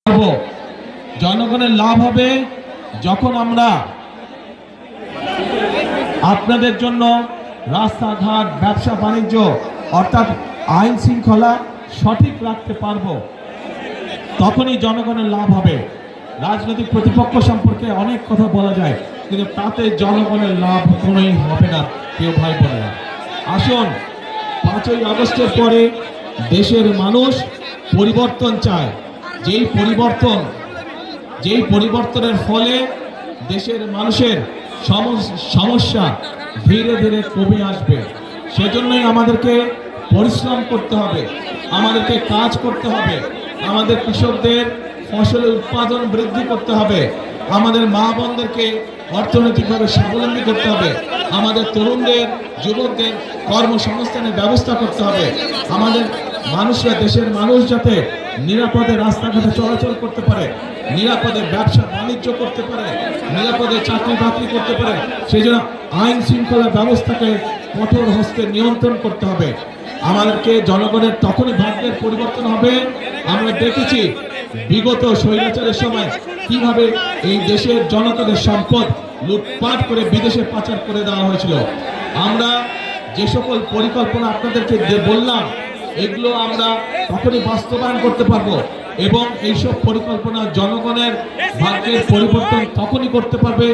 পারবো। জনগণের লাভ হবে যখন আমরা আপনাদের জন্য রাস্তাঘাট, ব্যবসা বাণিজ্য অর্থাৎ আইন শৃঙ্খলা সঠিক রাখতে পারবো, তখনই জনগণের লাভ হবে। রাজনৈতিক প্রতিপক্ষ সম্পর্কে অনেক কথা বলা যায়, কিন্তু তাতে জনগণের লাভ কোনোই হবে না। কেউ ভাই বোনেরা, আসুন 5ই আগস্টের পরে দেশের মানুষ পরিবর্তন চায়। যেই পরিবর্তনের ফলে দেশের মানুষের সমস্যা ধীরে ধীরে কমে আসবে। সেজন্যই আমাদেরকে পরিশ্রম করতে হবে, আমাদেরকে কাজ করতে হবে, আমাদের কৃষকদের ফসলের উৎপাদন বৃদ্ধি করতে হবে, আমাদের মা বোনদেরকে অর্থনৈতিকভাবে স্বাবলম্বী করতে হবে, আমাদের তরুণদের, যুবকদের কর্মসংস্থানের ব্যবস্থা করতে হবে। আমাদের মানুষরা, দেশের মানুষ যাতে নিরাপদে রাস্তাঘাটে চলাচল করতে পারে, নিরাপদে ব্যবসা বাণিজ্য করতে পারে, নিরাপদে চাকরি বাকরি করতে পারে, সেই জন্য আইন শৃঙ্খলা ব্যবস্থাকে কঠোর হস্তে নিয়ন্ত্রণ করতে হবে। আমাদেরকে জনগণের তখনই ভাগ্যের পরিবর্তন হবে। আমরা দেখেছি বিগত স্বৈরাচারের সময় কিভাবে এই দেশের জনগণের সম্পদ লুটপাট করে বিদেশে পাচার করে দেওয়া হয়েছিল। আমরা যে সকল পরিকল্পনা আপনাদেরকে বললাম, এগুলো আমরা তখনই বাস্তবায়ন করতে পারবো, এবং এইসব পরিকল্পনা জনগণের ভাগ্যের পরিবর্তন তখনই করতে পারবে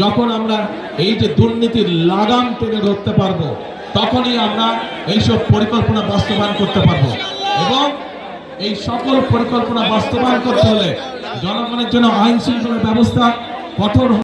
যখন আমরা এই যে দুর্নীতির লাগাম টেনে ধরতে পারবো, তখনই আমরা এইসব পরিকল্পনা বাস্তবায়ন করতে পারবো। এবং এই সকল পরিকল্পনা বাস্তবায়ন করতে হলে জনগণের জন্য আইন শৃঙ্খলা ব্যবস্থা কঠোর